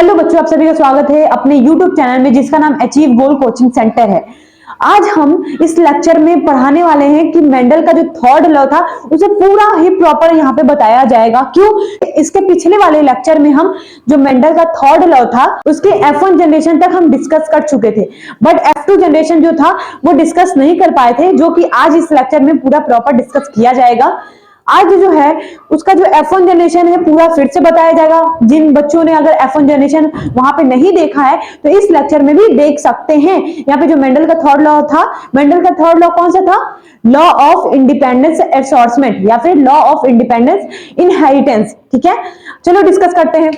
Hello बच्चों, आप सभी का स्वागत है अपने YouTube चैनल में जिसका नाम अचीव गोल कोचिंग सेंटर है। आज हम इस लेक्चर में पढ़ाने वाले हैं कि मेंडल का जो थर्ड लॉ था उसे पूरा ही प्रॉपर यहाँ पे बताया जाएगा। क्यों? इसके पिछले वाले लेक्चर में हम जो मेंडल का थर्ड लॉ था उसके F1 जनरेशन तक हम डिस्कस कर चुके थे, बट F2 जनरेशन जो था वो डिस्कस नहीं कर पाए थे, जो कि आज इस लेक्चर में पूरा प्रॉपर डिस्कस किया जाएगा। आज जो है उसका जो F1 जनरेशन है पूरा फिर से बताया जाएगा। जिन बच्चों ने अगर F1 जनरेशन वहां पे नहीं देखा है तो इस लेक्चर में भी देख सकते हैं। यहाँ पे जो मेंडल का थर्ड लॉ था, मेंडल का थर्ड लॉ कौन सा था? लॉ ऑफ इंडिपेंडेंस एसॉर्टमेंट या फिर लॉ ऑफ इंडिपेंडेंस इनहेरिटेंस। ठीक है, चलो डिस्कस करते हैं।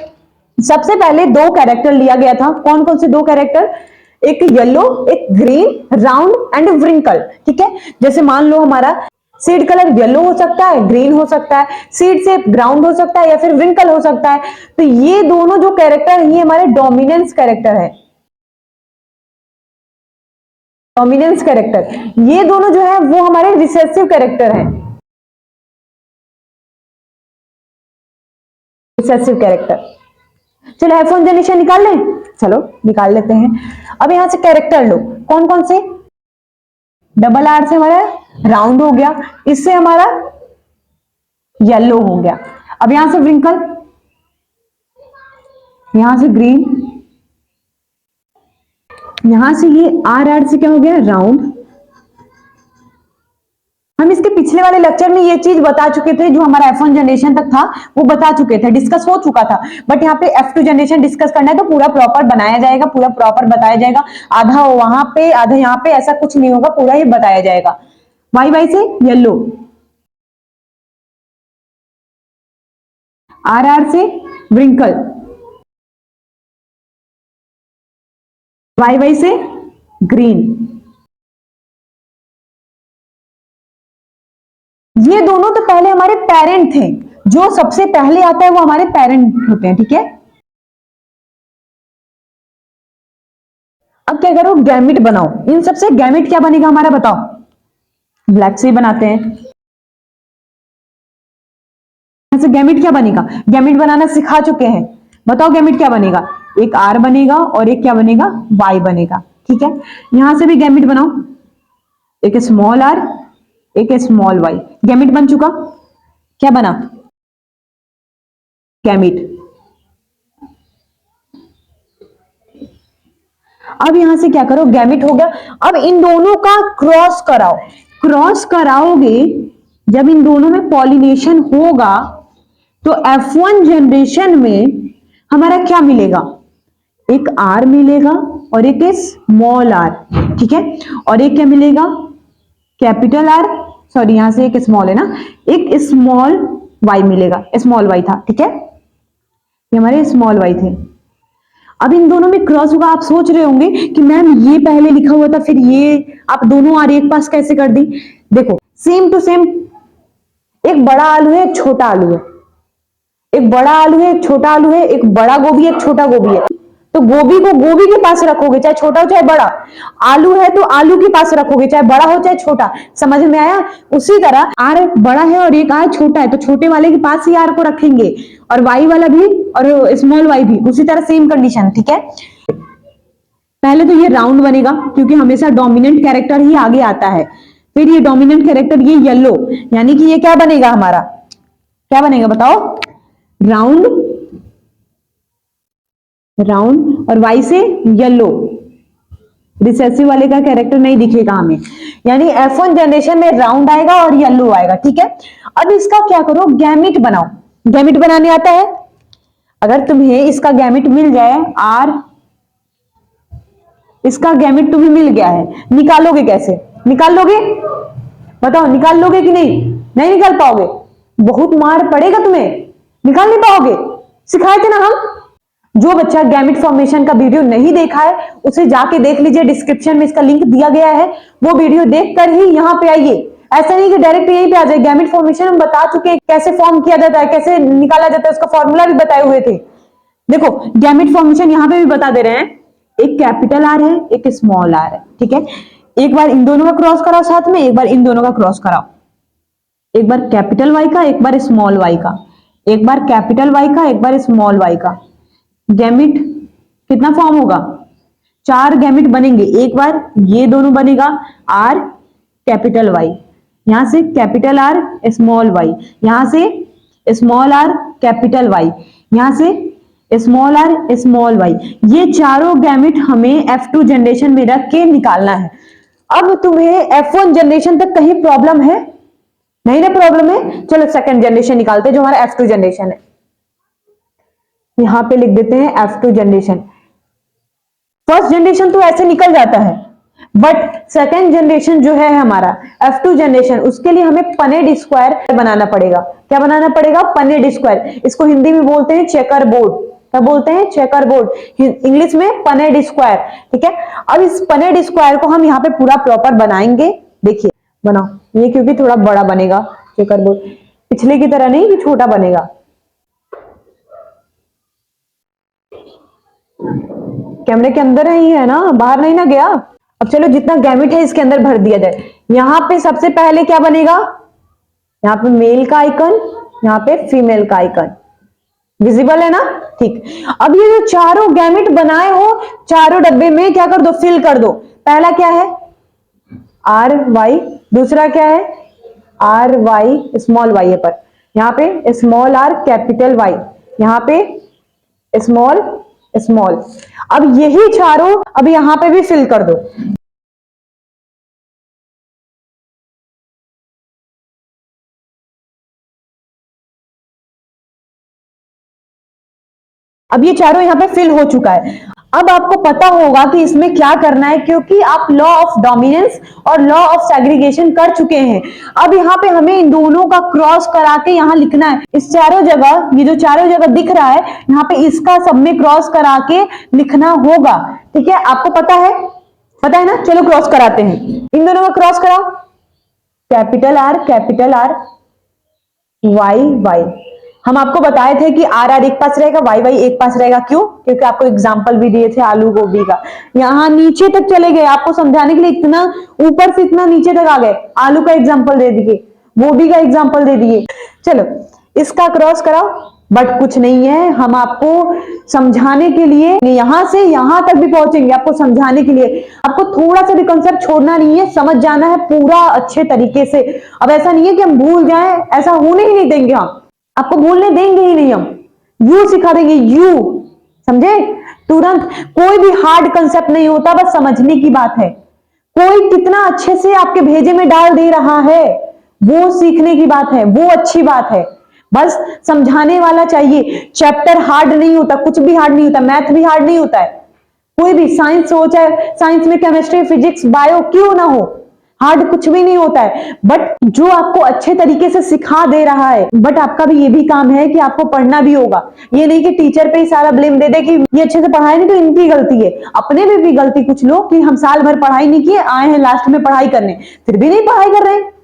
सबसे पहले दो कैरेक्टर लिया गया था। कौन कौन से दो कैरेक्टर? एक येलो, एक ग्रीन, राउंड एंड व्रिंकल। ठीक है, जैसे मान लो हमारा सीड कलर येलो हो सकता है, ग्रीन हो सकता है, सीड से ग्राउंड हो सकता है या फिर व्रिंकल हो सकता है। तो ये दोनों जो कैरेक्टर है ये हमारे डोमिनेंस कैरेक्टर है। डोमिनेंस कैरेक्टर, ये दोनों जो है वो हमारे रिसेसिव कैरेक्टर है। Recessive character. चलो F1 जनरेशन निकाल लें। चलो निकाल लेते हैं। अब यहां से कैरेक्टर लो, कौन कौन से? डबल आर से हमारा राउंड हो गया, इससे हमारा येलो हो गया। अब यहां से व्रिंकल, यहां से ग्रीन, यहां से ये आर आर से क्या हो गया? राउंड। हम इसके पिछले वाले लेक्चर में ये चीज बता चुके थे, जो हमारा F1 जनरेशन तक था वो बता चुके थे, डिस्कस हो चुका था। बट यहाँ पे F2 जनरेशन डिस्कस करना है तो पूरा प्रॉपर बनाया जाएगा, पूरा प्रॉपर बताया जाएगा। आधा वहां पे आधा यहाँ पे, ऐसा कुछ नहीं होगा, पूरा ही बताया जाएगा। वाई वाई से येलो, आर आर से व्रिंकल, वाई वाई से ग्रीन। ये दोनों तो पहले हमारे पेरेंट थे, जो सबसे पहले आता है वो हमारे पेरेंट होते हैं। ठीक है, अब क्या करो? गैमिट बनाओ। इन सबसे गैमिट क्या बनेगा हमारा, बताओ? ब्लैक से ही बनाते हैं। ऐसे गैमिट क्या बनेगा? गैमिट बनाना सिखा चुके हैं, बताओ गैमिट क्या बनेगा? एक आर बनेगा और एक क्या बनेगा? वाई बनेगा। ठीक है, यहां से भी गैमिट बनाओ, एक स्मॉल आर, एक स्मॉल वाई। गैमिट बन चुका। क्या बना? गैमिट। अब यहां से क्या करो? गैमिट हो गया। अब इन दोनों का क्रॉस कराओ। क्रॉस कराओगे, जब इन दोनों में पॉलिनेशन होगा तो F1 जनरेशन में हमारा क्या मिलेगा? एक आर मिलेगा और एक स्मॉल आर। ठीक है, और एक क्या मिलेगा? कैपिटल आर, सॉरी यहां से एक स्मॉल है ना, एक स्मॉल वाई मिलेगा। स्मॉल वाई था। ठीक है, ये हमारे स्मॉल वाई थे। अब इन दोनों में क्रॉस होगा। आप सोच रहे होंगे कि मैम ये पहले लिखा हुआ था, फिर ये आप दोनों आर एक पास कैसे कर दी? देखो, सेम टू सेम, एक बड़ा आलू है, एक छोटा आलू है। एक बड़ा आलू है, एक छोटा आलू है, एक बड़ा गोभी, एक छोटा गोभी है। तो गोभी को गोभी के पास रखोगे, चाहे छोटा हो चाहे बड़ा। आलू है तो आलू के पास रखोगे, चाहे बड़ा हो चाहे छोटा। समझ में आया? उसी तरह आर बड़ा है और एक आर छोटा है तो छोटे वाले के पास ही आर को रखेंगे, और वाई वाला भी और स्मॉल वाई भी उसी तरह, सेम कंडीशन। ठीक है, पहले तो ये राउंड बनेगा क्योंकि हमेशा डोमिनेंट कैरेक्टर ही आगे आता है। फिर ये डोमिनेंट कैरेक्टर ये येलो, यानी कि ये क्या बनेगा हमारा? क्या बनेगा बताओ? राउंड। राउंड और वाई से येलो। रिसेसिव वाले का कैरेक्टर नहीं दिखेगा हमें, यानी F1 जनरेशन में राउंड आएगा और येलो आएगा। ठीक है, अब इसका क्या करो? गैमिट बनाओ। गैमिट बनाने आता है? अगर तुम्हें इसका गैमिट मिल जाए आर, इसका गैमिट तुम्हें मिल गया है, निकालोगे कैसे? निकाल लोगे? बताओ, निकाल लोगे कि नहीं? नहीं निकाल पाओगे, बहुत मार पड़ेगा तुम्हें, निकाल नहीं पाओगे। सिखाए थे ना हम। जो बच्चा गैमिट फॉर्मेशन का वीडियो नहीं देखा है उसे जाके देख लीजिए, डिस्क्रिप्शन में इसका लिंक दिया गया है, वो वीडियो देखकर ही यहाँ पे आइए। ऐसा नहीं कि डायरेक्ट यहीं पे आ जाए। गैमिट फॉर्मेशन हम बता चुके हैं, कैसे फॉर्म किया जाता है, कैसे निकाला जाता है, उसका फॉर्मूला भी बताए हुए थे। देखो, गैमिट फॉर्मेशन यहाँ पे भी बता दे रहे हैं। एक कैपिटल आर है, एक स्मॉल आर है। ठीक है, एक बार इन दोनों का क्रॉस कराओ साथ में, एक बार इन दोनों का क्रॉस कराओ। एक बार कैपिटल वाई का, एक बार स्मॉल वाई का, एक बार कैपिटल वाई का, एक बार स्मॉल वाई का। गैमिट कितना फॉर्म होगा, 4 गैमेट बनेंगे। एक बार ये दोनों बनेगा आर कैपिटल वाई, यहां से कैपिटल आर स्मॉल वाई, यहां से स्मॉल आर कैपिटल वाई, यहां से स्मॉल आर स्मॉल वाई। ये चारों गैमेट हमें F2 जनरेशन में रख के निकालना है। अब तुम्हें F1 जनरेशन तक कहीं प्रॉब्लम है? नहीं ना प्रॉब्लम है। चलो सेकंड जनरेशन निकालते हैं जो हमारा F2 जनरेशन है। यहां पे लिख देते हैं F2 जनरेशन। फर्स्ट जनरेशन तो ऐसे निकल जाता है, बट सेकेंड जनरेशन जो है हमारा F2 जनरेशन, उसके लिए हमें पनेट स्क्वायर बनाना पड़ेगा। क्या बनाना पड़ेगा? Punnett square. इसको हिंदी में बोलते हैं चेकर बोर्ड। क्या बोलते हैं? Checker board. इंग्लिश में पनेट स्क्वायर। ठीक है, अब इस पनेट स्क्वायर को हम यहाँ पे पूरा प्रॉपर बनाएंगे। देखिए बनाओ ये, क्योंकि थोड़ा बड़ा बनेगा चेकर बोर्ड, पिछले की तरह नहीं कि छोटा बनेगा। कैमरे के अंदर ही है ना, बाहर नहीं ना गया। अब चलो जितना गैमेट है इसके अंदर भर दिया जाए। यहां पे सबसे पहले क्या बनेगा? यहाँ पे मेल का आइकन, यहाँ पे फीमेल का आइकन। विजिबल है ना? ठीक। अब ये जो चारों गैमेट बनाए हो, चारों डब्बे में क्या कर दो? फिल कर दो। पहला क्या है? R Y. दूसरा क्या है? आर वाई स्मॉल वाई है, पर यहाँ पे स्मॉल आर कैपिटल वाई, यहाँ पे स्मॉल स्मॉल। अब यही चारों अब यहां पे भी फिल कर दो। अब ये चारों यहां पे फिल हो चुका है। अब आपको पता होगा कि इसमें क्या करना है, क्योंकि आप लॉ ऑफ डोमिनेंस और लॉ ऑफ सेग्रीगेशन कर चुके हैं। अब यहाँ पे हमें इन दोनों का क्रॉस करा के यहाँ लिखना है। इस चारों जगह, ये जो चारों जगह दिख रहा है, यहाँ पे इसका सब में क्रॉस करा के लिखना होगा। ठीक है, आपको पता है? पता है ना? चलो क्रॉस कराते हैं। इन दोनों में क्रॉस कराओ। Capital R Y Y. हम आपको बताए थे कि आर आर एक पास रहेगा, वाई वाई एक पास रहेगा। क्यों? क्योंकि आपको एग्जाम्पल भी दिए थे आलू गोभी का। यहां नीचे तक चले गए आपको समझाने के लिए, इतना ऊपर से इतना नीचे तक आ गए। आलू का एग्जाम्पल दे दिए, गोभी का एग्जाम्पल दे दिए। चलो इसका क्रॉस कराओ। बट कुछ नहीं है, हम आपको समझाने के लिए यहां से यहां तक भी पहुंचेंगे, आपको समझाने के लिए। आपको थोड़ा सा भी कंसेप्ट छोड़ना नहीं है, समझ जाना है पूरा अच्छे तरीके से। अब ऐसा नहीं है कि हम भूल जाएं, ऐसा होने ही नहीं देंगे। हम आपको भूलने देंगे ही नहीं। हम यू सिखा देंगे, यू। समझे? तुरंत। कोई भी हार्ड कंसेप्ट नहीं होता, बस समझने की बात है। कोई कितना अच्छे से आपके भेजे में डाल दे रहा है, वो सीखने की बात है, वो अच्छी बात है। बस समझाने वाला चाहिए। चैप्टर हार्ड नहीं होता, कुछ भी हार्ड नहीं होता, मैथ भी हार्ड नहीं होता है। कोई भी साइंस हो, चाहे साइंस में केमिस्ट्री फिजिक्स बायो क्यों ना हो, हार्ड कुछ भी नहीं होता है। बट जो आपको अच्छे तरीके से सिखा दे रहा है, बट आपका भी ये भी काम है कि आपको पढ़ना भी होगा। ये नहीं कि टीचर पे ही सारा ब्लेम दे दे कि ये अच्छे से पढ़ाई नहीं तो इनकी गलती है। अपने में भी गलती कुछ लो कि हम साल भर पढ़ाई नहीं किए, आए हैं लास्ट में पढ़ाई करने, फिर भी नहीं पढ़ाई कर रहे हैं।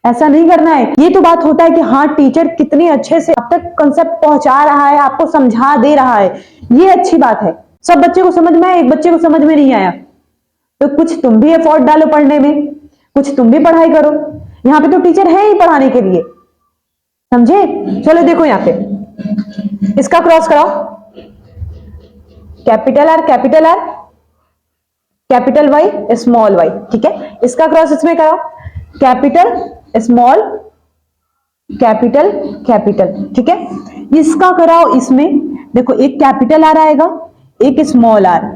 ऐसा नहीं करना है। ये तो बात होता है कि हाँ टीचर कितने अच्छे से अब तक कंसेप्ट पहुंचा रहा है, आपको समझा दे रहा है, ये अच्छी बात है। सब बच्चे को समझ में आया, एक बच्चे को समझ में नहीं आया तो कुछ तुम भी एफर्ट डालो पढ़ने में, कुछ तुम भी पढ़ाई करो। यहाँ पे तो टीचर है ही पढ़ाने के लिए। समझे? चलो देखो यहाँ पे इसका क्रॉस कराओ। Capital R capital Y small Y. ठीक है, इसका क्रॉस इसमें कराओ। Capital small capital capital. ठीक है, इसका कराओ इसमें। देखो एक कैपिटल आर आएगा, एक स्मॉल आर,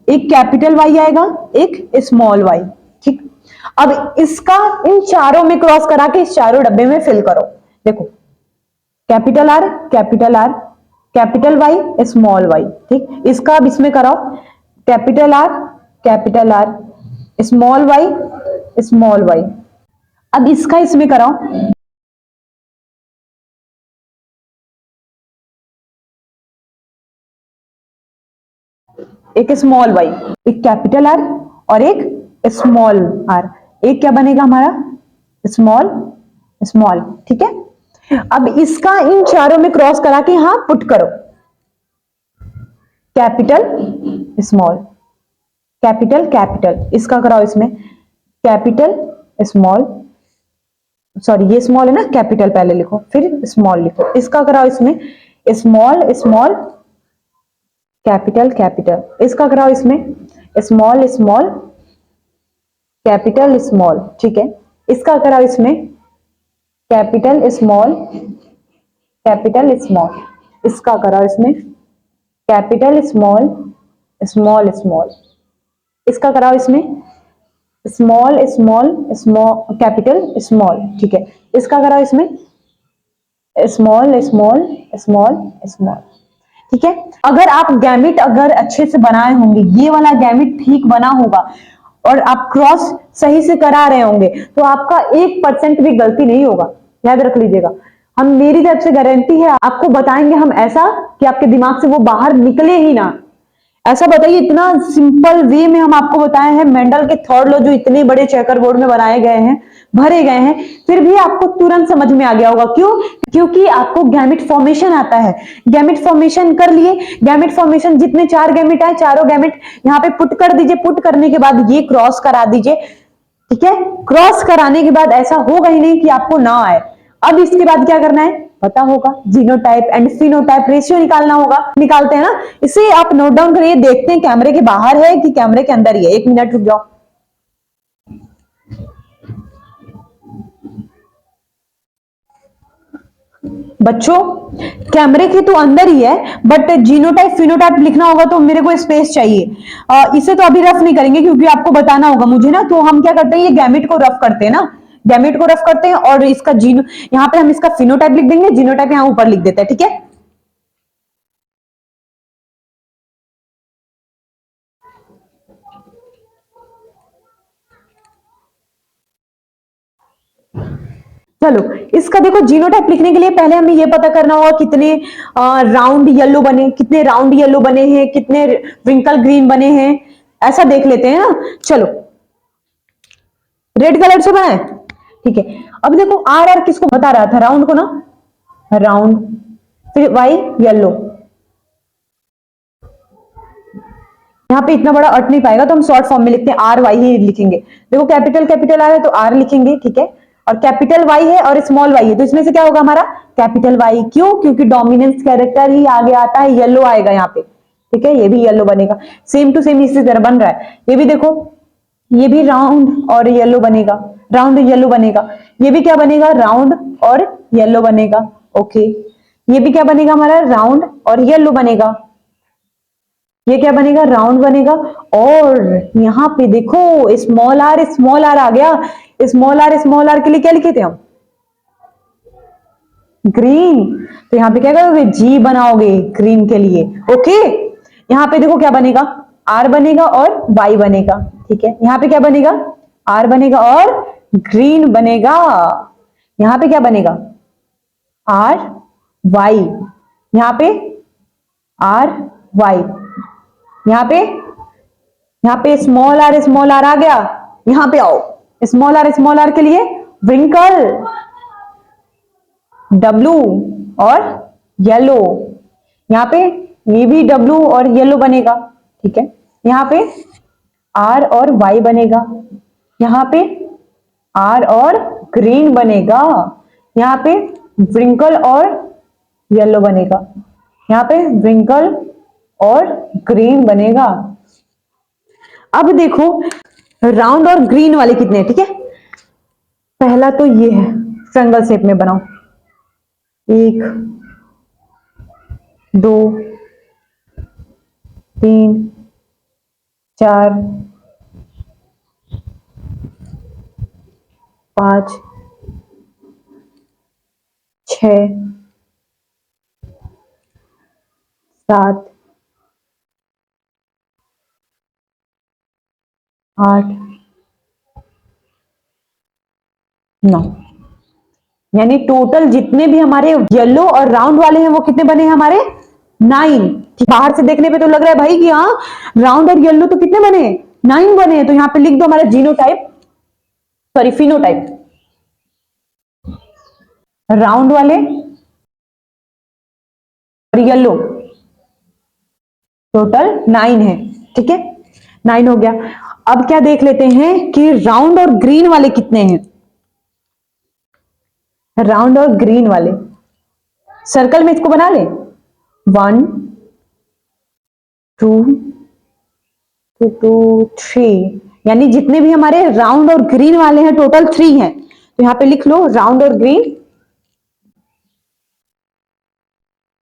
एक कैपिटल वाई आएगा, एक स्मॉल वाई। ठीक, अब इसका इन चारों में क्रॉस करा के इस चारों डब्बे में फिल करो। देखो capital R capital Y small Y. ठीक, इसका अब इसमें कराओ। Capital R small Y. अब इसका इसमें कराओ। एक स्मॉल वाई, एक कैपिटल आर और एक स्मॉल आर। एक क्या बनेगा हमारा? Small small. ठीक है, अब इसका इन चारों में क्रॉस करा के यहां पुट करो। Capital small capital. इसका कराओ इसमें कैपिटल स्मॉल, सॉरी ये स्मॉल है ना, कैपिटल पहले लिखो फिर स्मॉल लिखो। इसका कराओ इसमें स्मॉल कैपिटल कैपिटल, इसका कराओ इसमें स्मॉल स्मॉल कैपिटल स्मॉल, ठीक है। इसका कराओ इसमें कैपिटल स्मॉल कैपिटल स्मॉल, इसका कराओ इसमें कैपिटल स्मॉल स्मॉल स्मॉल, इसका कराओ इसमें small small small capital small, ठीक है। इसका कराओ इसमें स्मॉल स्मॉल स्मॉल स्मॉल, ठीक है। अगर आप गैमिट अगर अच्छे से बनाए होंगे, ये वाला गैमिट ठीक बना होगा और आप क्रॉस सही से करा रहे होंगे, तो आपका 1% भी गलती नहीं होगा, याद रख लीजिएगा। हम मेरी तरफ से गारंटी है, आपको बताएंगे हम ऐसा कि आपके दिमाग से वो बाहर निकले ही ना। ऐसा बताइए, इतना सिंपल वे में हम आपको बताए हैं मेंडल के थर्ड लॉ जो इतने बड़े चेकर बोर्ड में बनाए गए हैं, भरे गए हैं, फिर भी आपको तुरंत समझ में आ गया होगा। क्यों? क्योंकि आपको गैमिट फॉर्मेशन आता है। गैमिट फॉर्मेशन कर लिए, गैमिट फॉर्मेशन जितने 4 गैमिट आए, चारों गैमिट यहाँ पे पुट कर दीजिए। पुट करने के बाद ये क्रॉस करा दीजिए, ठीक है। क्रॉस कराने के बाद ऐसा होगा ही नहीं कि आपको ना आए। अब इसके बाद क्या करना है पता होगा, जीनोटाइप एंड फिनोटाइप रेशियो निकालना होगा। निकालते हैं ना, इसे आप नोट डाउन करिए। देखते हैं कैमरे के बाहर है कि कैमरे के अंदर ही है। 1 मिनट रुक जाओ। बच्चों, कैमरे के तो अंदर ही है, बट जीनोटाइप फिनोटाइप लिखना होगा तो मेरे को स्पेस चाहिए। इसे तो अभी रफ नहीं करेंगे क्योंकि आपको बताना होगा मुझे ना। तो हम क्या करते हैं, ये गैमिट को रफ करते हैं ना, गैमिट को रफ करते हैं और इसका जीनो यहाँ पे हम इसका फिनोटाइप लिख देंगे, जीनोटाइप यहाँ ऊपर लिख देते हैं, ठीक है। चलो, इसका देखो जीनोटाइप लिखने के लिए पहले हमें यह पता करना होगा कितने राउंड येलो बने, कितने राउंड येलो बने हैं, कितने विंकल ग्रीन बने हैं, ऐसा देख लेते हैं ना। चलो, रेड कलर से बनाए, ठीक है। अब देखो आर आर किसको बता रहा था, राउंड को ना, राउंड, फिर वाई येलो। यहाँ पे इतना बड़ा अट नहीं पाएगा तो हम शॉर्ट फॉर्म में लिखते हैं, आर वाई ही लिखेंगे। देखो कैपिटल कैपिटल आर है तो आर लिखेंगे, ठीक है। और कैपिटल वाई है और स्मॉल वाई है, तो इसमें से क्या होगा हमारा कैपिटल वाई। क्यों? क्योंकि डोमिनेंस कैरेक्टर ही आगे आता है, येलो आएगा यहाँ पे, ठीक है। ये भी येलो बनेगा, सेम टू सेम इसी तरह बन रहा है। ये भी देखो, ये भी राउंड और येलो बनेगा, राउंड येलो बनेगा। ये भी क्या बनेगा, राउंड और येलो बनेगा, ओके। ये भी क्या बनेगा हमारा, राउंड और येलो बनेगा। ये क्या बनेगा, राउंड बनेगा। और यहाँ पे देखो स्मॉल आर आ गया। स्मॉल आर के लिए क्या लिखे थे हम, ग्रीन। तो यहाँ पे क्या करोगे, जी बनाओगे ग्रीन के लिए, ओके। यहाँ पे देखो क्या बनेगा, आर बनेगा और वाई बनेगा, ठीक है। यहाँ पे क्या बनेगा, आर बनेगा और ग्रीन बनेगा। यहाँ पे क्या बनेगा, आर वाई, यहाँ पे आर वाई, यहाँ पे स्मॉल आर आ गया। यहाँ पे आओ, स्मॉल आर के लिए विंकल, डब्लू और येलो। यहाँ पे ये भी डब्लू और येलो बनेगा, ठीक है। यहाँ पे आर और वाई बनेगा, यहाँ पे आर और ग्रीन बनेगा, यहाँ पे विंकल और येलो बनेगा, यहाँ पे विंकल और ग्रीन बनेगा। अब देखो राउंड और ग्रीन वाले कितने हैं, ठीक है। पहला तो ये है, ट्रायंगल शेप में बनाओ, 1 2 3 4 5 6 7 8 9, यानी टोटल जितने भी हमारे येलो और राउंड वाले हैं वो कितने बने हैं हमारे, 9। बाहर से देखने पे तो लग रहा है भाई कि हाँ राउंड और येलो तो कितने बने, 9 बने हैं। तो यहाँ पे लिख दो हमारा जीनोटाइप, सॉरी फिनोटाइप, राउंड वाले और येलो टोटल 9 है, ठीक है। 9 हो गया। अब क्या देख लेते हैं कि राउंड और ग्रीन वाले कितने हैं। राउंड और ग्रीन वाले सर्कल में इसको बना ले, 1 2 2 3, यानी जितने भी हमारे राउंड और ग्रीन वाले हैं टोटल 3 हैं। तो यहां पे लिख लो राउंड और ग्रीन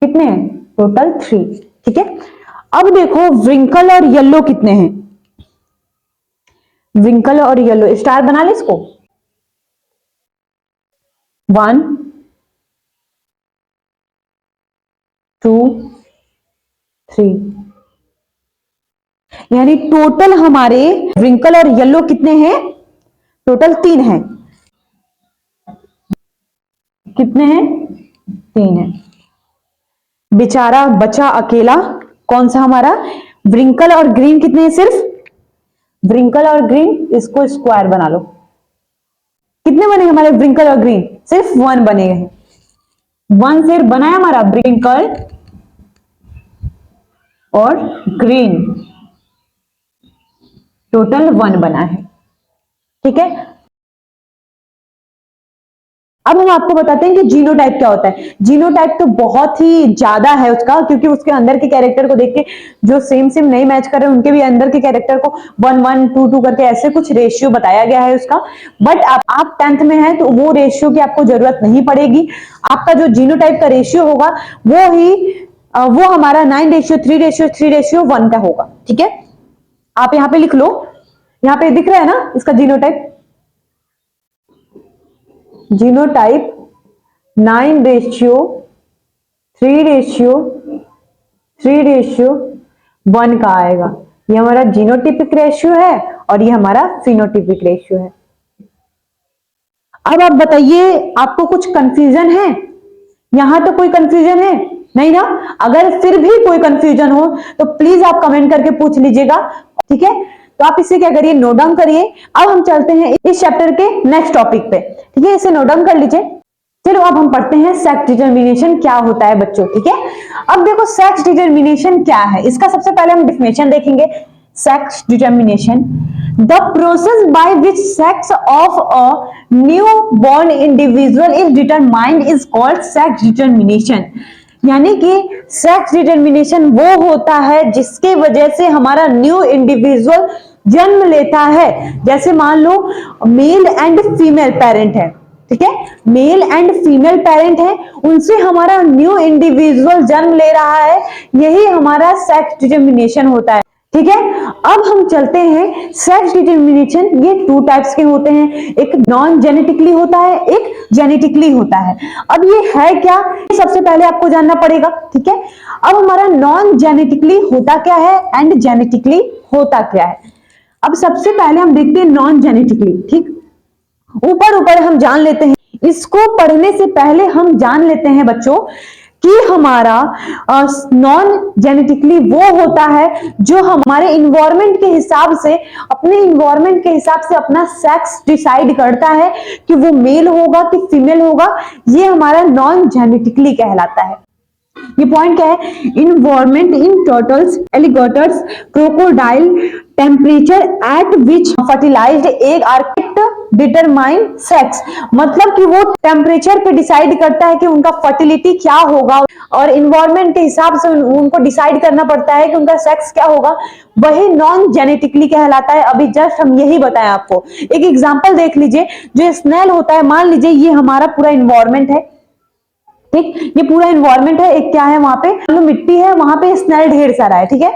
कितने हैं, टोटल 3। ठीक है, अब देखो व्रिंकल और येलो कितने हैं। व्रिंकल और येलो स्टार बना ले इसको, 1 2 3, यानी टोटल हमारे व्रिंकल और येलो कितने हैं, टोटल 3 हैं। कितने हैं, 3 हैं। बेचारा बचा अकेला, कौन सा हमारा व्रिंकल और ग्रीन कितने हैं, सिर्फ व्रिंकल और ग्रीन, इसको स्क्वायर बना लो। कितने बने हमारे व्रिंकल और ग्रीन, सिर्फ 1 बने हैं। 1 सिर्फ बना है हमारा व्रिंकल और ग्रीन, टोटल 1 बना है। ठीक है, अब हम आपको बताते हैं कि जीनोटाइप क्या होता है। जीनोटाइप तो बहुत ही ज्यादा है उसका, क्योंकि उसके अंदर के कैरेक्टर को देख के जो सेम सेम नहीं मैच कर रहे हैं उनके भी अंदर के कैरेक्टर को 1 1 2 2 करके ऐसे कुछ रेशियो बताया गया है उसका। बट आप 10th में हैं तो वो रेशियो की आपको जरूरत नहीं पड़ेगी। आपका जो जीनोटाइप का रेशियो होगा वो हमारा 9:3:3:1 का होगा। ठीक है, आप यहाँ पे लिख लो, यहाँ पे दिख रहा है ना इसका जीनोटाइप। जीनोटाइप 9:3:3:1 का आएगा। ये हमारा जीनोटिपिक रेशियो है और ये हमारा फिनोटिपिक रेशियो है। अब आप बताइए, आपको कुछ कंफ्यूजन है? यहां तो कोई कंफ्यूजन है नहीं ना? अगर फिर भी कोई कंफ्यूजन हो तो प्लीज आप कमेंट करके पूछ लीजिएगा। ठीक है, तो आप इसे क्या करिए, नोट डाउन करिए। अब हम चलते हैं इस चैप्टर के नेक्स्ट टॉपिक पे। ठीक है, इसे नोट डाउन कर लीजिए। चलो अब हम पढ़ते हैं सेक्स डिटर्मिनेशन क्या होता है बच्चों। ठीक है, अब देखो सेक्स डिटर्मिनेशन क्या है, इसका सबसे पहले हम डेफिनेशन देखेंगे। Sex determination, the process by which sex of a new born individual is determined is called sex determination. यानी कि सेक्स डिटर्मिनेशन वो होता है जिसके वजह से हमारा न्यू इंडिविजुअल जन्म लेता है। जैसे मान लो मेल एंड फीमेल पेरेंट है, ठीक है, मेल एंड फीमेल पेरेंट है, उनसे हमारा न्यू इंडिविजुअल जन्म ले रहा है, यही हमारा सेक्स डिटर्मिनेशन होता है। ठीक है, अब हम चलते हैं सेक्स डिटर्मिनेशन। ये 2 टाइप्स के होते हैं, एक नॉन जेनेटिकली होता है, एक जेनेटिकली होता है। अब ये है क्या, सबसे पहले आपको जानना पड़ेगा। ठीक है, अब हमारा नॉन जेनेटिकली होता क्या है एंड जेनेटिकली होता क्या है। अब सबसे पहले हम देखते हैं नॉन जेनेटिकली। ठीक, ऊपर ऊपर हम जान लेते हैं, इसको पढ़ने से पहले हम जान लेते हैं बच्चों कि हमारा नॉन जेनेटिकली वो होता है जो हमारे इन्वायरमेंट के हिसाब से, अपने इन्वायरमेंट के हिसाब से अपना सेक्स डिसाइड करता है कि वो मेल होगा कि फीमेल होगा। ये हमारा नॉन जेनेटिकली कहलाता है। ये पॉइंट क्या है, environment in turtles, alligators, crocodile, temperature at which fertilized egg are determine sex. मतलब कि वो टेम्परेचर पे डिसाइड करता है कि उनका फर्टिलिटी क्या होगा, और इन्वायरमेंट के हिसाब से उनको डिसाइड करना पड़ता है कि उनका सेक्स क्या होगा, वही नॉन जेनेटिकली कहलाता है। अभी जस्ट हम यही बताएं आपको। एक एग्जांपल देख लीजिए, जो स्नेल होता है, मान लीजिए ये हमारा पूरा इन्वायरमेंट है। ठीक, ये पूरा इन्वायरमेंट है, एक क्या है वहां पे मिट्टी है, वहां पे स्नेल ढेर सारा है। ठीक है,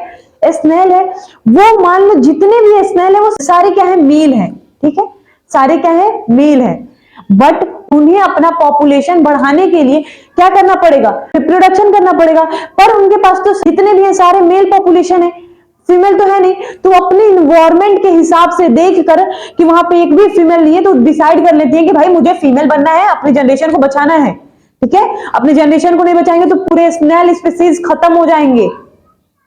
स्नेल है, वो मान लो जितने भी स्नेल है वो सारे क्या है, मेल है। ठीक है, सारे क्या है, मेल है। बट उन्हें अपना पॉपुलेशन बढ़ाने के लिए क्या करना पड़ेगा, रिप्रोडक्शन करना पड़ेगा। पर उनके पास तो जितने भी है सारे मेल पॉपुलेशन है, फीमेल तो है नहीं। तो अपने इन्वायरमेंट के हिसाब से देखकर कि वहां पे एक भी फीमेल नहीं है, तो डिसाइड कर लेती है कि भाई मुझे फीमेल बनना है, अपनी जनरेशन को बचाना है। ठीक है, अपने जनरेशन को नहीं बचाएंगे तो पूरे स्नेल स्पीसीज खत्म हो जाएंगे।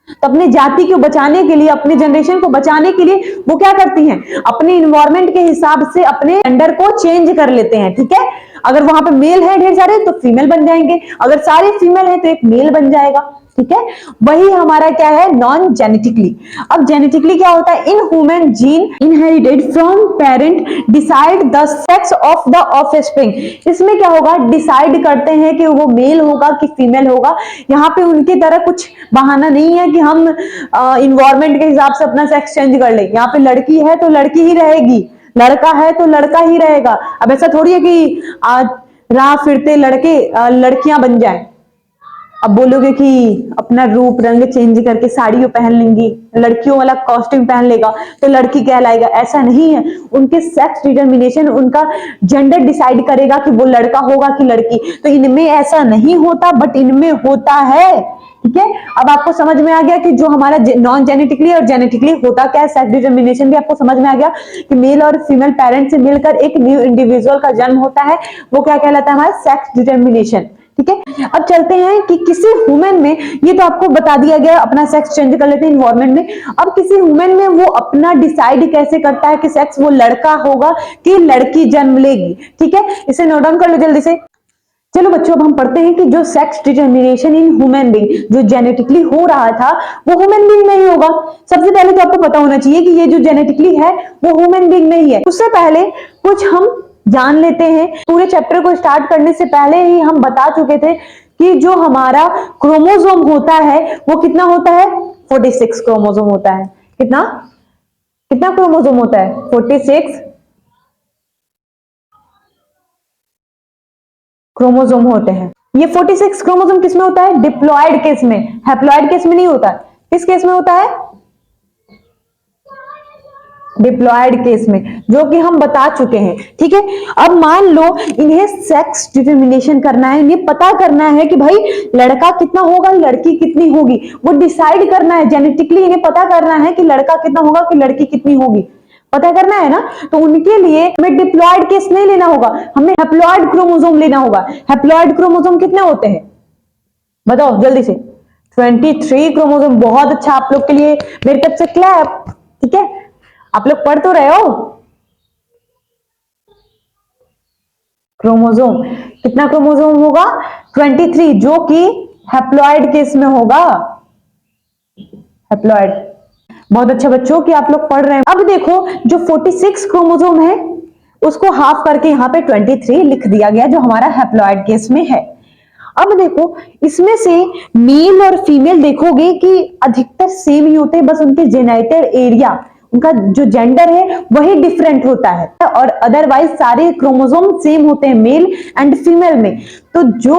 तो अपने जाति को बचाने के लिए, अपने जनरेशन को बचाने के लिए वो क्या करती हैं, अपने इन्वायरमेंट के हिसाब से अपने जेंडर को चेंज कर लेते हैं। ठीक है, अगर वहां पे मेल है ढेर सारे तो फीमेल बन जाएंगे, अगर सारे फीमेल है तो एक मेल बन जाएगा। ठीक है, वही हमारा क्या है, नॉन जेनेटिकली। अब जेनेटिकली क्या होता है, in human gene inherited from parent decide the sex of the offspring. इसमें क्या होगा, डिसाइड करते हैं कि वो मेल होगा कि फीमेल होगा। यहाँ पे उनकी तरह कुछ बहाना नहीं है कि हम इन्वायरमेंट के हिसाब से अपना सेक्स चेंज कर ले। यहाँ पे लड़की है तो लड़की ही रहेगी, लड़का है तो लड़का ही रहेगा। अब ऐसा थोड़ी है कि आज राह फिरते लड़के लड़कियां बन जाएं। अब बोलोगे कि अपना रूप रंग चेंज करके साड़ियों पहन लेंगी, लड़कियों वाला कॉस्ट्यूम पहन लेगा तो लड़की कहलाएगा, ऐसा नहीं है। उनके सेक्स डिटर्मिनेशन, उनका जेंडर डिसाइड करेगा कि वो लड़का होगा कि लड़की। तो इनमें ऐसा नहीं होता, बट इनमें होता है। ठीक है, अब आपको समझ में आ गया कि जो हमारा नॉन जेनेटिकली और जेनेटिकली होता क्या है, सेक्स डिटर्मिनेशन भी आपको समझ में आ गया कि मेल और फीमेल पेरेंट्स से मिलकर एक न्यू इंडिविजुअल का जन्म होता है, वो क्या कहलाता है, हमारा सेक्स डिटर्मिनेशन। ठीक है, अब चलते हैं कि किसी ह्यूमन में, ये तो आपको बता दिया गया अपना सेक्स चेंज कर लेते हैं इन्वायरमेंट में। अब किसी ह्यूमन में वो अपना डिसाइड कैसे करता है कि सेक्स वो लड़का होगा कि लड़की जन्म लेगी। ठीक है, इसे नोट डाउन कर लो जल्दी से। चलो बच्चों, अब हम पढ़ते हैं कि जो sex determination in human being जो जेनेटिकली हो रहा था वो ह्यूमन बीइंग में ही होगा। सबसे पहले तो आपको पता होना चाहिए कि ये जो जेनेटिकली है वो ह्यूमन बीइंग में ही है। उससे पहले कुछ हम जान लेते हैं। पूरे चैप्टर को स्टार्ट करने से पहले ही हम बता चुके थे कि जो हमारा क्रोमोसोम होता है वो कितना होता है, 46 क्रोमोसोम होता है। कितना कितना क्रोमोसोम होता है, 46 क्रोमोसोम होते हैं। ये 46 क्रोमोसोम किसमें होता है, डिप्लॉयड केस में, हैप्लॉयड केस में नहीं होता। किस केस में होता है, डिप्लॉयड केस में, जो कि हम बता चुके हैं। ठीक है, अब मान लो इन्हें सेक्स डिटर्मिनेशन करना है, इन्हें पता करना है कि भाई लड़का कितना होगा, लड़की कितनी होगी, वो डिसाइड करना है जेनेटिकली। इन्हें पता करना है कि लड़का कितना होगा कि लड़की कितनी होगी, पता करना है ना। तो उनके लिए हमें डिप्लॉयड केस नहीं लेना होगा, हमें हैप्लॉयड क्रोमोसोम लेना होगा। हैप्लॉयड क्रोमोसोम कितने होते हैं, बताओ जल्दी से। 23 क्रोमोसोम। बहुत अच्छा, आप लोग के लिए मेरी तरफ से क्लैप। ठीक है, आप लोग पढ़ तो रहे हो। क्रोमोसोम कितना क्रोमोसोम होगा, 23, जो कि हैप्लॉयड केस में होगा, हैप्लॉयड। बहुत अच्छा बच्चों कि आप लोग पढ़ रहे हैं। अब देखो जो 46 क्रोमोसोम है उसको हाफ करके यहाँ पे 23 लिख दिया गया, जो हमारा हैप्लॉयड केस में है। अब देखो इसमें से मेल और फीमेल देखोगे कि अधिकतर सेम ही होते हैं, बस उनके जेनाइटल एरिया, उनका जो जेंडर है वही डिफरेंट होता है, और अदरवाइज सारे क्रोमोसोम सेम होते हैं मेल एंड फीमेल में। तो जो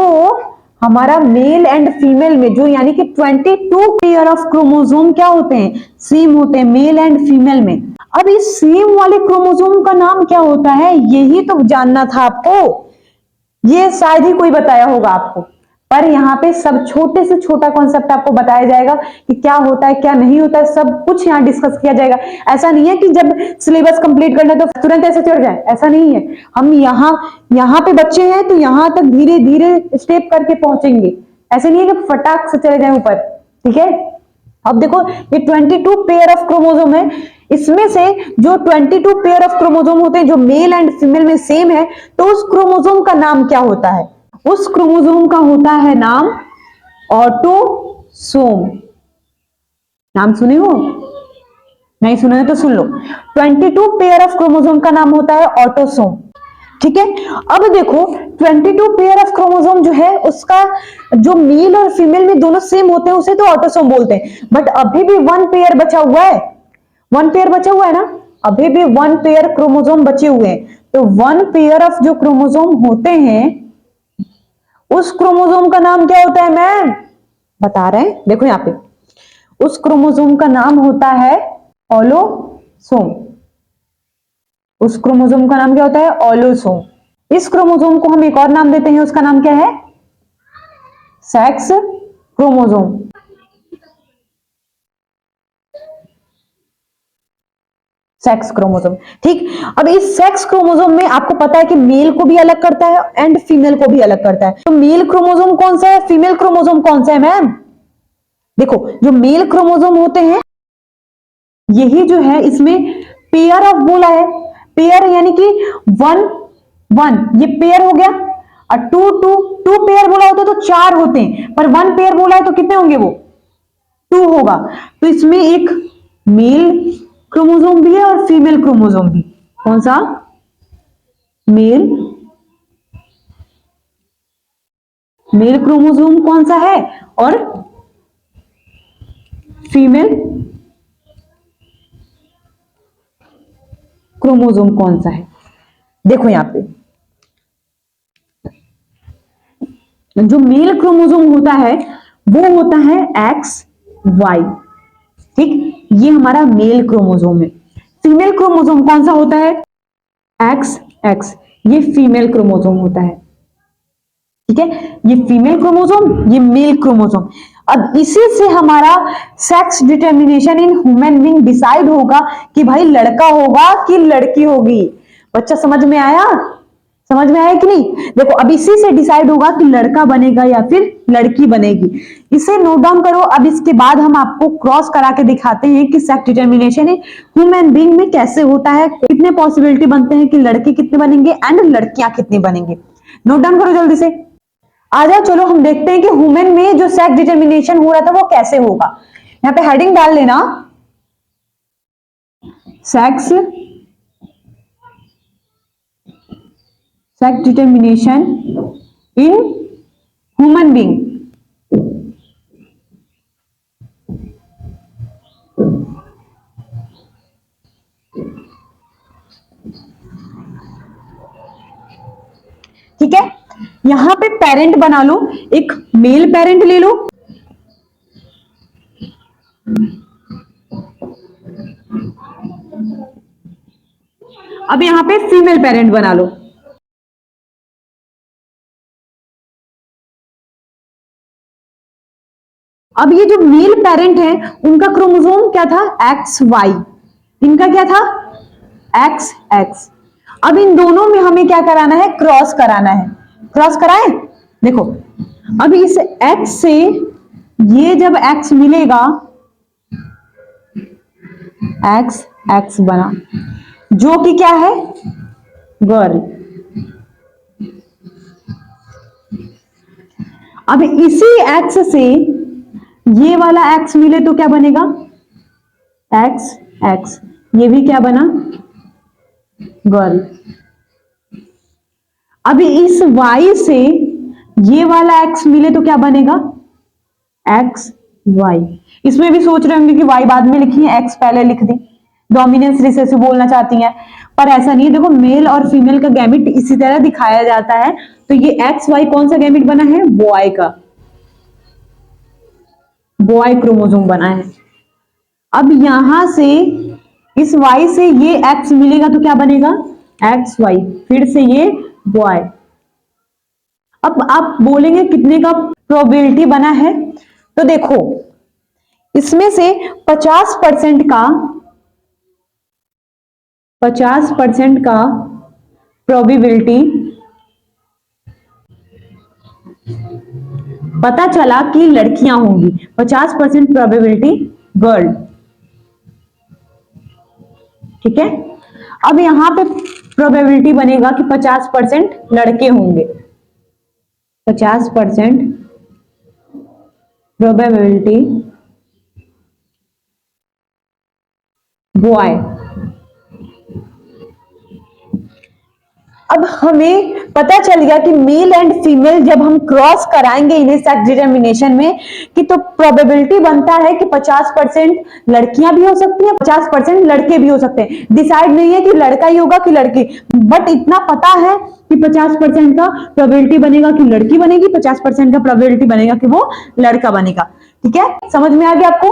हमारा मेल एंड फीमेल में जो यानी कि 22 पेयर ऑफ क्रोमोसोम क्या होते हैं, सेम होते हैं मेल एंड फीमेल में। अब इस सेम वाले क्रोमोसोम का नाम क्या होता है, यही तो जानना था आपको। ये शायद ही कोई बताया होगा आपको, पर यहाँ पे सब छोटे से छोटा कॉन्सेप्ट आपको बताया जाएगा कि क्या होता है क्या नहीं होता है, सब कुछ यहाँ डिस्कस किया जाएगा। ऐसा नहीं है कि जब सिलेबस कंप्लीट करना तो तुरंत ऐसे चढ़ जाए, ऐसा नहीं है। हम यहाँ पे बच्चे हैं तो यहाँ तक धीरे धीरे स्टेप करके पहुंचेंगे, ऐसे नहीं है कि फटाक से चले जाए ऊपर। ठीक है, अब देखो ये 22 पेयर ऑफ क्रोमोसोम है, इसमें से जो 22 पेयर ऑफ क्रोमोसोम होते हैं जो मेल एंड फीमेल में सेम है, तो उस क्रोमोसोम का नाम क्या होता है, उस क्रोमोसोम का होता है नाम ऑटोसोम। नाम सुने हो, नहीं सुने हो तो सुन लो। 22 पेयर ऑफ क्रोमोसोम का नाम होता है ऑटोसोम। ठीक है, अब देखो 22 पेयर ऑफ क्रोमोसोम जो है उसका जो मेल और फीमेल में दोनों सेम होते हैं उसे तो ऑटोसोम बोलते हैं, बट अभी भी 1 पेयर बचा हुआ है, 1 पेयर बचा हुआ है ना, अभी भी 1 पेयर क्रोमोसोम बचे हुए हैं। तो 1 पेयर ऑफ जो क्रोमोसोम होते हैं उस क्रोमोसोम का नाम क्या होता है, मैम बता रहे हैं, देखो यहाँ पे उस क्रोमोसोम का नाम होता है ऑलोसोम। उस क्रोमोसोम का नाम क्या होता है, ऑलोसोम। इस क्रोमोसोम को हम एक और नाम देते हैं, उसका नाम क्या है, सेक्स क्रोमोसोम। Sex chromosome. ठीक, अब इस सेक्स क्रोमोसोम में आपको पता है कि मेल को भी अलग करता है एंड फीमेल को भी अलग करता है। तो मेल क्रोमोसोम कौन सा है, फीमेल क्रोमोसोम कौन सा है मैम, देखो जो मेल क्रोमोसोम होते हैं यही जो है इसमें पेयर ऑफ बोला है, पेयर यानी कि 1 1, ये पेयर हो गया। और टू पेयर बोला होता तो 4 होते हैं, पर 1 पेयर बोला है तो कितने होंगे वो 2 होगा। तो इसमें एक मेल क्रोमोसोम भी है और फीमेल क्रोमोसोम भी। कौन सा? मेल क्रोमोसोम कौन सा है और फीमेल क्रोमोसोम कौन सा है। देखो यहां पे जो मेल क्रोमोसोम होता है वो होता है एक्स वाई, ठीक, ये हमारा मेल क्रोमोसोम है। फीमेल क्रोमोसोम कौन सा होता है? एक्स एक्स, ये फीमेल क्रोमोसोम होता है, ठीक है। ये फीमेल क्रोमोसोम, ये मेल क्रोमोसोम। अब इसी से हमारा sex determination in human being decide होगा कि भाई लड़का होगा कि लड़की होगी। बच्चा समझ में आया? समझ में आया कि नहीं? देखो अब इसी से डिसाइड होगा कि लड़का बनेगा या फिर लड़की बनेगी। इसे नोट डाउन करो। अब इसके बाद हम आपको क्रॉस करा के दिखाते हैं कि सेक्स डिटर्मिनेशन ह्यूमन बीइंग में कैसे होता है, कितने पॉसिबिलिटी बनते हैं कि लड़के कितने बनेंगे एंड लड़कियां कितनी बनेंगे। नोट डाउन करो जल्दी से। आ जाओ, चलो हम देखते हैं कि ह्यूमन में जो सेक्स डिटर्मिनेशन हो रहा था वो कैसे होगा। यहां पे हेडिंग डाल लेना, sex determination in human being. ठीक है, यहां पे पेरेंट बना लो, एक मेल पेरेंट ले लो, अब यहां पे फीमेल पेरेंट बना लो। अब ये जो मेल पेरेंट है उनका क्रोमोसोम क्या था? एक्स वाई, इनका क्या था? X x. अब इन दोनों में हमें क्या कराना है? क्रॉस कराना है। क्रॉस कराएं? देखो अब इस एक्स से ये जब एक्स मिलेगा, एक्स एक्स बना, जो कि क्या है? गर्ल। अब इसी एक्स से ये वाला एक्स मिले तो क्या बनेगा? एक्स एक्स, ये भी क्या बना? गर्ल। अब इस y से ये वाला x मिले तो क्या बनेगा? X Y. इसमें भी सोच रहे होंगे कि y बाद में लिखी है, x पहले लिख दी, डोमिनेंस रिसेसिव बोलना चाहती हैं, पर ऐसा नहीं है। देखो मेल और फीमेल का गैमिट इसी तरह दिखाया जाता है। तो ये एक्स वाई कौन सा गैमिट बना है? बॉय का, बॉय क्रोमोसोम बना है। अब यहां से इस y से ये x मिलेगा तो क्या बनेगा? एक्स वाई, फिर से ये बॉय। अब आप बोलेंगे कितने का प्रोबेबिलिटी बना है? तो देखो इसमें से 50% का 50% का प्रोबेबिलिटी पता चला कि लड़कियां होंगी, 50% प्रोबेबिलिटी गर्ल, ठीक है। अब यहां पे प्रोबेबिलिटी बनेगा कि 50% लड़के होंगे, 50% प्रोबेबिलिटी बॉय। अब हमें पता चल गया कि मेल एंड फीमेल जब हम क्रॉस कराएंगे इन्हें सेक्स डिटर्मिनेशन में कि तो प्रोबेबिलिटी बनता है कि 50% लड़कियां भी हो सकती हैं, 50% लड़के भी हो सकते हैं। डिसाइड नहीं है कि लड़का ही होगा कि लड़की, बट इतना पता है कि 50% का प्रोबेबिलिटी बनेगा कि लड़की बनेगी, 50% का प्रोबेबिलिटी बनेगा कि वो लड़का बनेगा। ठीक है, समझ में आ गया आपको?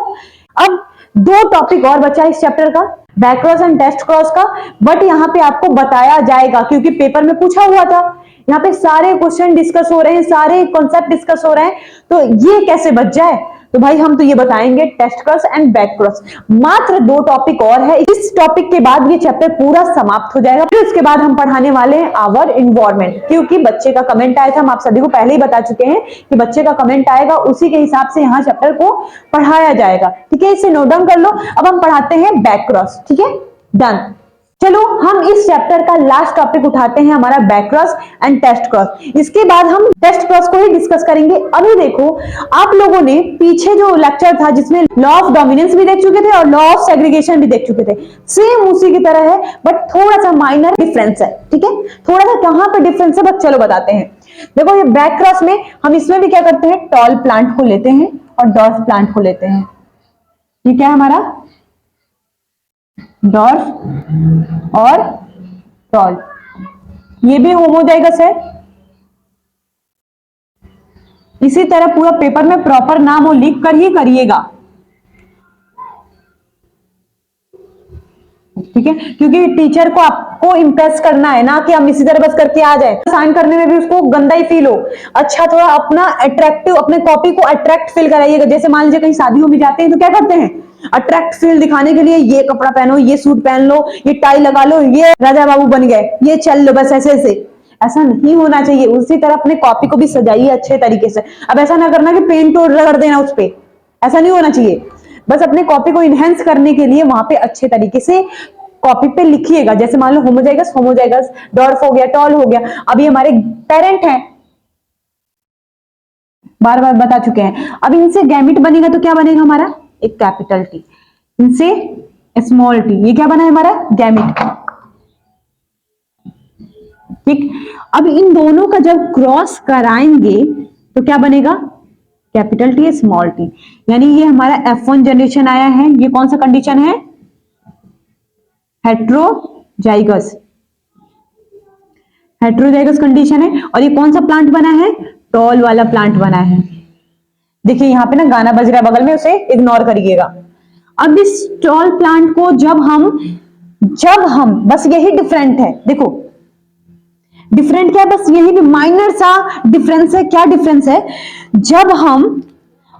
अब 2 टॉपिक और बचा इस चैप्टर का, back cross and test cross का, बट यहां पे आपको बताया जाएगा क्योंकि पेपर में पूछा हुआ था। यहाँ पे सारे क्वेश्चन डिस्कस हो रहे हैं, सारे कॉन्सेप्ट डिस्कस हो रहे हैं, तो ये कैसे बच जाए? तो भाई हम तो ये बताएंगे test cross and back cross. मात्र 2 टॉपिक और है, इस टॉपिक के बाद ये चैप्टर पूरा समाप्त हो जाएगा। फिर उसके बाद हम पढ़ाने वाले हैं आवर इन्वायरमेंट, क्योंकि बच्चे का कमेंट आया था, हम आप सभी को पहले ही बता चुके हैं कि बच्चे का कमेंट आएगा, उसी के हिसाब से यहाँ चैप्टर को पढ़ाया जाएगा। ठीक है, इसे नोट डाउन कर लो। अब हम पढ़ाते हैं बैक क्रॉस। ठीक है, डन। चलो हम इस चैप्टर का लास्ट टॉपिक उठाते हैं, हमारा back cross and test cross. इसके बाद हम टेस्ट क्रॉस को ही डिस्कस करेंगे। अभी देखो, आप लोगों ने पीछे जो लेक्चर था जिसमें लॉ ऑफ डोमिनेंस भी देख चुके थे और लॉ ऑफ सेग्रीगेशन भी देख चुके थे, सेम उसी की तरह है, बट थोड़ा सा माइनर डिफरेंस है। ठीक है, थोड़ा सा कहां पर डिफरेंस है बस चलो बताते हैं। देखो ये बैक क्रॉस में हम इसमें भी क्या करते हैं, टॉल प्लांट को लेते हैं और डॉर्फ प्लांट को लेते हैं। ये क्या है हमारा, डॉर्फ और टॉल। ये भी होमोजाइगस है। इसी तरह पूरा पेपर में प्रॉपर नाम हो लिख कर ही करिएगा, ठीक है, क्योंकि टीचर को आपको इंप्रेस करना है ना, कि हम इसी तरह बस करके आ जाए। साइन करने में भी उसको गंदा ही फील हो, अच्छा थोड़ा अपना अट्रैक्टिव, अपने कॉपी को अट्रैक्ट फील कराइएगा। जैसे मान लीजिए कहीं शादियों में जाते हैं तो क्या करते हैं, अट्रैक्ट फील दिखाने के लिए ये कपड़ा पहनो, ये सूट पहन लो, ये टाई लगा लो, ये राजा बाबू बन गए, ये चल लो, बस ऐसे ऐसे। ऐसा नहीं होना चाहिए। उसी तरह अपने कॉपी को भी सजाइए अच्छे तरीके से। अब ऐसा ना करना कि पेंट रगड़ देना उस पर, ऐसा नहीं होना चाहिए। बस अपने कॉपी को इनहेंस करने के लिए वहां पे अच्छे तरीके से कॉपी पे लिखिएगा। जैसे मान लो होमोजाइगस, होमोजाइगस, डॉर्फ हो गया, टॉल हो गया। अब ये हमारे पेरेंट हैं, बार बार बता चुके हैं। अब इनसे गैमिट बनेगा तो क्या बनेगा हमारा, एक कैपिटल टी, इनसे स्मॉल टी। ये क्या बना है हमारा, गैमिट। ठीक, अब इन दोनों का जब क्रॉस कराएंगे तो क्या बनेगा, कैपिटल टी स्मॉल टी। यानी ये हमारा F1 जनरेशन आया है। ये कौन सा कंडीशन है, हेट्रोजाइगस, हेट्रोजाइगस कंडीशन है। और ये कौन सा प्लांट बना है, टॉल वाला प्लांट बना है। देखिए यहाँ पे ना गाना बज रहा है बगल में, उसे इग्नोर करिएगा। अब इस टॉल प्लांट को जब हम बस यही डिफरेंट है, देखो डिफरेंट क्या है, बस यही भी माइनर सा डिफरेंस है। क्या डिफरेंस है, जब हम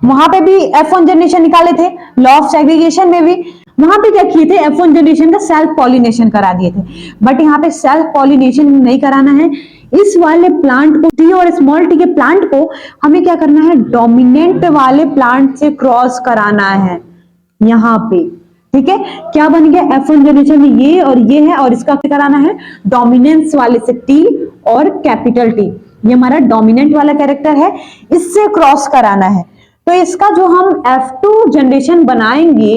वहां पे भी F1 जनरेशन निकाले थे, लॉ ऑफ सेग्रीगेशन में भी वहां पे क्या किए थे, F1 जनरेशन का सेल्फ पॉलिनेशन करा दिए थे। बट यहाँ पे सेल्फ पॉलिनेशन नहीं कराना है। इस वाले प्लांट को, टी और स्मॉल टी के प्लांट को हमें क्या करना है, डोमिनेंट वाले प्लांट से क्रॉस कराना है यहाँ पे। ठीक है, क्या बन गया, F1 जनरेशन में ये और ये है, और इसका क्या कराना है, डोमिनेंस वाले से टी और कैपिटल टी, ये हमारा डोमिनेंट वाला कैरेक्टर है, इससे क्रॉस कराना है। तो इसका जो हम F2 जनरेशन बनाएंगे,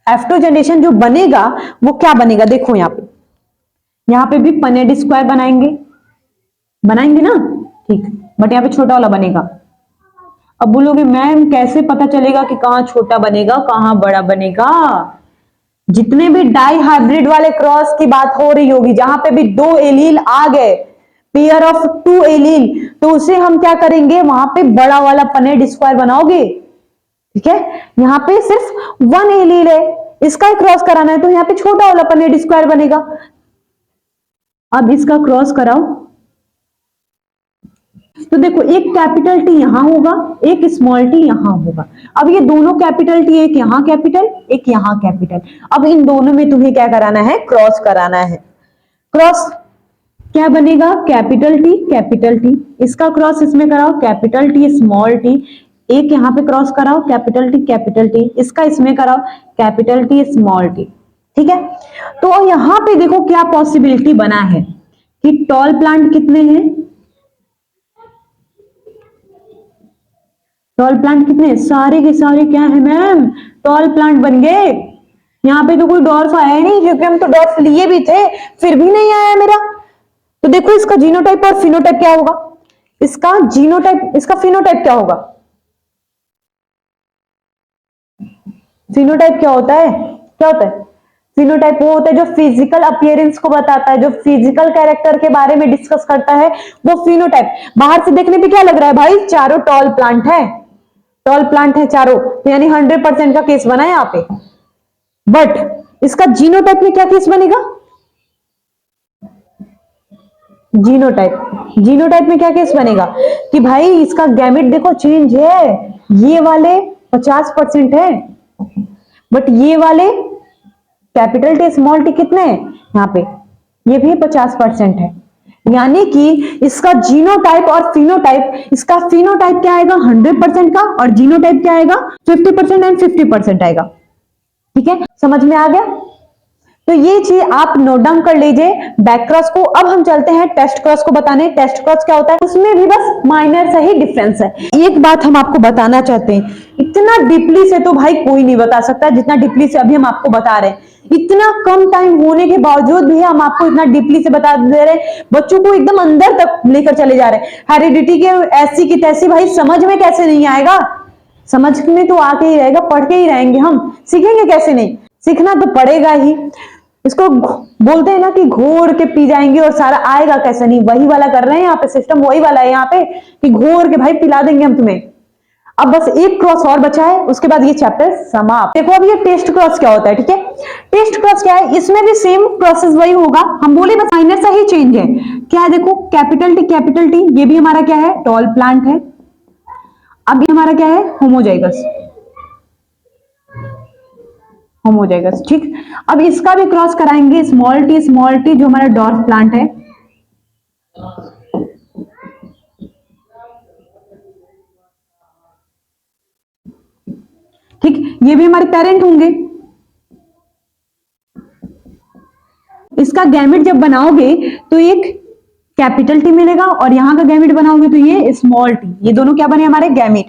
F2 जनरेशन जो बनेगा वो क्या बनेगा, देखो यहाँ पे भी पनेड स्क्वायर बनाएंगे ना, ठीक, बट यहाँ पे छोटा वाला बनेगा। अब बोलोगे मैम कैसे पता चलेगा कि कहाँ छोटा बनेगा कहाँ बड़ा बनेगा, जितने भी डाई हाइब्रिड वाले क्रॉस की बात हो रही होगी, जहां पे भी दो एलील आ गए, पेयर ऑफ टू एलील, तो उसे हम क्या करेंगे, वहां पे बड़ा वाला पनेड स्क्वायर बनाओगे। ठीक है, यहाँ पे सिर्फ वन एलील है, इसका ही क्रॉस कराना है, तो यहाँ पे छोटा वाला पनेड स्क्वायर बनेगा। अब इसका क्रॉस कराओ तो देखो एक कैपिटल टी यहां होगा, एक स्मॉल टी यहां होगा। अब ये दोनों कैपिटल टी, एक यहां कैपिटल, एक यहां कैपिटल। अब इन दोनों में तुम्हें क्या कराना है, क्रॉस कराना है। क्रॉस क्या बनेगा, कैपिटल टी, इसका क्रॉस इसमें कराओ, कैपिटल टी स्मॉल टी, एक यहां पे क्रॉस कराओ, कैपिटल टी, इसका इसमें कराओ, कैपिटल टी स्मॉल टी। ठीक है, तो यहां पे देखो क्या पॉसिबिलिटी बना है कि टॉल प्लांट कितने हैं, टॉल प्लांट कितने, सारे के सारे क्या है मैम, टॉल प्लांट बन गए। यहाँ पे तो कोई डॉर्फ आया ही नहीं, क्योंकि हम तो डॉर्फ लिए भी थे, फिर भी नहीं आया मेरा। तो देखो इसका जीनोटाइप और फिनोटाइप क्या होगा, इसका जीनोटाइप, इसका फिनोटाइप क्या होगा। फिनोटाइप क्या होता है, फिनोटाइप वो होता है जो फिजिकल अपीयरेंस को बताता है, जो फिजिकल कैरेक्टर के बारे में डिस्कस करता है, वो फिनोटाइप। बाहर से देखने पे क्या लग रहा है भाई, चारों टॉल प्लांट है चारों, तो यानी 100% का केस बना है यहाँ पे। बट इसका जीनोटाइप में क्या केस बनेगा, जीनोटाइप में क्या केस बनेगा कि भाई इसका गैमेट देखो चेंज है, ये वाले 50% है, बट ये वाले कैपिटल टी स्मॉल टी कितने हैं यहाँ पे, ये भी 50% है। यानी कि इसका जीनोटाइप और फिनोटाइप, इसका फिनोटाइप क्या आएगा 100% का, और जीनोटाइप क्या आएगा 50% एंड 50% आएगा। ठीक है, समझ में आ गया। तो ये चीज आप नोट डाउन कर लीजिए बैक क्रॉस को। अब हम चलते हैं टेस्ट क्रॉस को बताने। टेस्ट क्रॉस क्या होता है, उसमें भी बस माइनर सा ही डिफरेंस है। एक बात हम आपको बताना चाहते हैं, इतना डीपली से तो भाई कोई नहीं बता सकता जितना डीपली से अभी हम आपको बता रहे हैं। इतना कम टाइम होने के बावजूद भी हम आपको इतना डीपली से बता दे रहे हैं, बच्चों को एकदम अंदर तक लेकर चले जा रहे हैं। हेरिडिटी के ऐसी की तैसी भाई समझ में कैसे नहीं आएगा, समझ में तो आके ही रहेगा, पढ़ के ही रहेंगे हम, सीखेंगे कैसे नहीं, सीखना तो पड़ेगा ही। इसको बोलते हैं ना कि घोर के पी जाएंगे और सारा आएगा कैसे नहीं, वही वाला कर रहे हैं यहाँ पे, सिस्टम वही वाला है यहाँ पे कि घोर के भाई पिला देंगे हम तुम्हें। अब बस एक क्रॉस और बचा है, उसके बाद ये चैप्टर समाप्त। देखो अब ये टेस्ट क्रॉस क्या होता है, ठीक है। टेस्ट क्रॉस क्या है, इसमें भी सेम प्रोसेस वही होगा, हम बोले बस माइनर सा ही चेंज है। क्या है देखो, कैपिटल टी, ये भी हमारा क्या है, टॉल प्लांट है। अब ये हमारा क्या है, होमोजाइगस, होमोजाइगस, ठीक। अब इसका भी क्रॉस कराएंगे स्मॉल टी जो हमारा डॉर्फ प्लांट है। ठीक, ये भी हमारे पेरेंट होंगे। इसका गैमेट जब बनाओगे तो एक कैपिटल टी मिलेगा और यहां का गैमेट बनाओगे तो ये स्मॉल टी, ये दोनों क्या बने हमारे गैमेट,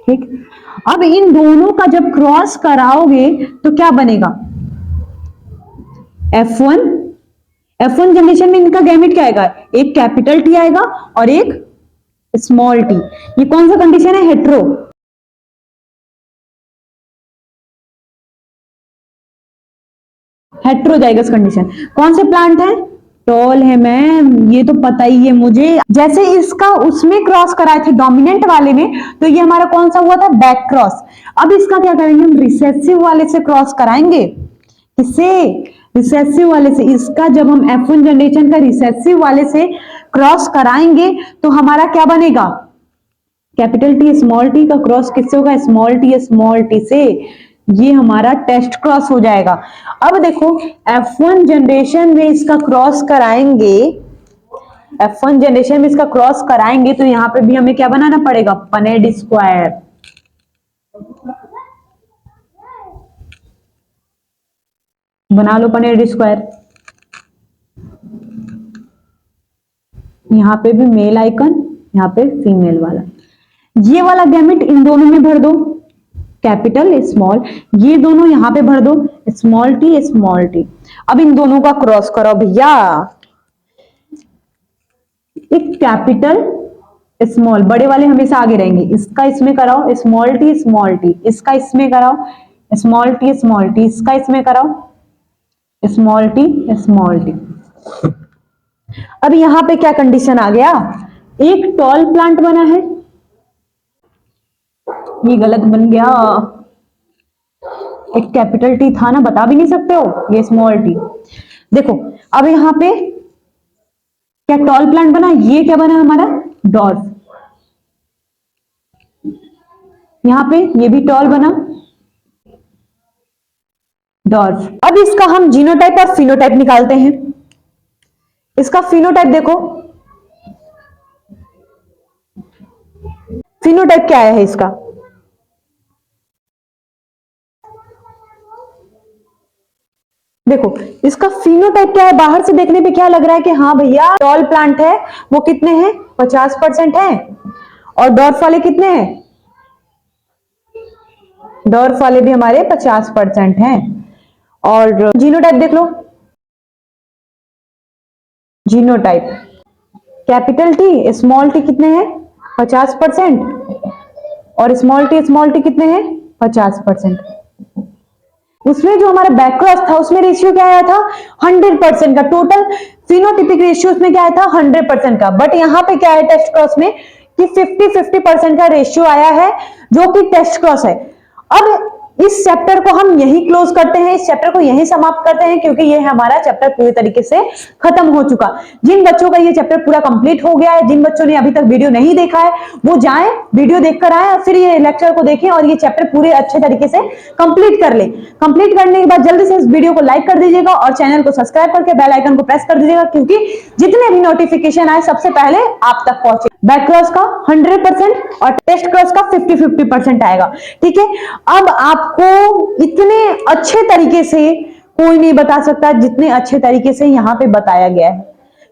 ठीक। अब इन दोनों का जब क्रॉस कराओगे तो क्या बनेगा, F1 जनरेशन में इनका गैमेट क्या आएगा, एक कैपिटल टी आएगा और एक स्मॉल टी। ये कौन सा कंडीशन है, हेट्रोजाइगस कंडीशन। कौन से प्लांट है, टॉल है मैम, ये तो पता ही है मुझे। जैसे इसका उसमें क्रॉस कराए थे डोमिनेंट वाले में, तो ये हमारा कौन सा हुआ था, बैक क्रॉस। अब इसका क्या करेंगे, हम रिसेसिव वाले से क्रॉस कराएंगे। किससे, रिसेसिव वाले से। इसका जब हम F1 जनरेशन का रिसेसिव वाले से क्रॉस कराएंगे तो हमारा क्या बनेगा, कैपिटल टी स्मॉल टी का क्रॉस किससे होगा, स्मॉल टी से। ये हमारा टेस्ट क्रॉस हो जाएगा। अब देखो F1 जनरेशन में इसका क्रॉस कराएंगे, F1 जनरेशन में इसका क्रॉस कराएंगे तो यहां पे भी हमें क्या बनाना पड़ेगा, पनेड स्क्वायर। बना लो पनेड स्क्वायर। यहां पे भी मेल आइकन, यहां पे फीमेल वाला। ये वाला गैमेट इन दोनों में भर दो, कैपिटल स्मॉल, ये दोनों यहां पे भर दो स्मॉल टी। अब इन दोनों का क्रॉस करो भैया, एक कैपिटल स्मॉल, बड़े वाले हमेशा आगे रहेंगे, इसका इसमें कराओ स्मॉल टी, इसका इसमें कराओ स्मॉल टी, इसका इसमें कराओ स्मॉल टी। अब यहां पे क्या कंडीशन आ गया, एक टॉल प्लांट बना है, ये गलत बन गया, एक कैपिटल टी था ना, बता भी नहीं सकते हो, ये स्मॉल टी। देखो अब यहां पे क्या टॉल प्लांट बना, ये क्या बना हमारा, डॉर्फ। यहां पे ये भी टॉल बना, डॉर्फ। अब इसका हम जीनोटाइप और फिनोटाइप निकालते हैं। इसका फिनोटाइप देखो, फिनोटाइप क्या है इसका, देखो इसका फिनोटाइप क्या है, बाहर से देखने पे क्या लग रहा है कि हाँ भैया टॉल प्लांट है, वो कितने हैं, 50% है, और डॉर्फ वाले कितने हैं, डॉर्फ वाले भी हमारे 50% हैं। और जीनोटाइप देख लो, genotype capital T small T कितने हैं, 50%, और स्मॉल टी कितने हैं, 50%। उसमें जो हमारा बैकक्रॉस था उसमें रेशियो क्या आया था, 100% का। टोटल फिनोटिपिक रेशियो उसमें क्या आया था, 100% का। बट यहां पे क्या है टेस्ट क्रॉस में कि 50-50% का रेशियो आया है, जो कि टेस्ट क्रॉस है। अब इस चैप्टर को हम यही क्लोज करते हैं, इस चैप्टर को यही समाप्त करते हैं, क्योंकि ये हमारा चैप्टर पूरी तरीके से खत्म हो चुका। जिन बच्चों का ये चैप्टर पूरा कंप्लीट हो गया है, जिन बच्चों ने अभी तक वीडियो नहीं देखा है, वो जाएं वीडियो देखकर आए और फिर ये लेक्चर को देखें और ये चैप्टर पूरे अच्छे तरीके से कंप्लीट कर ले। कंप्लीट करने के बाद जल्दी से इस वीडियो को लाइक कर दीजिएगा और चैनल को सब्सक्राइब करके बेल आइकन को प्रेस कर दीजिएगा, क्योंकि जितने भी नोटिफिकेशन आए सबसे पहले आप तक पहुंचे। बैक क्रॉस का 100% और टेस्ट क्रॉस का 50-50% आएगा। ठीक है, अब आपको इतने अच्छे तरीके से कोई नहीं बता सकता जितने अच्छे तरीके से यहाँ पे बताया गया है।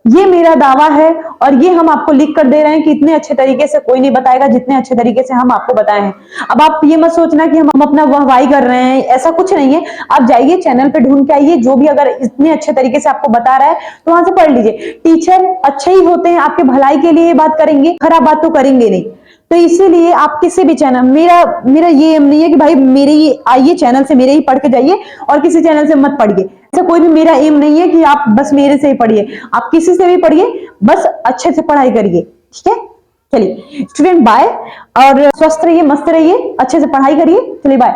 ये मेरा दावा है और ये हम आपको लिख कर दे रहे हैं कि इतने अच्छे तरीके से कोई नहीं बताएगा जितने अच्छे तरीके से हम आपको बताए हैं। अब आप ये मत सोचना कि हम अपना वाहवाही कर रहे हैं, ऐसा कुछ नहीं है। आप जाइए चैनल पे ढूंढ के आइए, जो भी अगर इतने अच्छे तरीके से आपको बता रहा है तो वहां से पढ़ लीजिए। टीचर अच्छे ही होते हैं, आपके भलाई के लिए बात करेंगे, खराब बात तो करेंगे नहीं। तो इसीलिए आप किसी भी चैनल, मेरा ये एम नहीं है कि भाई मेरे ही आइए चैनल से मेरे ही पढ़ के जाइए और किसी चैनल से मत पढ़िए, ऐसा कोई भी मेरा एम नहीं है कि आप बस मेरे से ही पढ़िए। आप किसी से भी पढ़िए, बस अच्छे से पढ़ाई करिए। ठीक है, चलिए स्टूडेंट बाय, और स्वस्थ रहिए, मस्त रहिए, अच्छे से पढ़ाई करिए। चलिए बाय।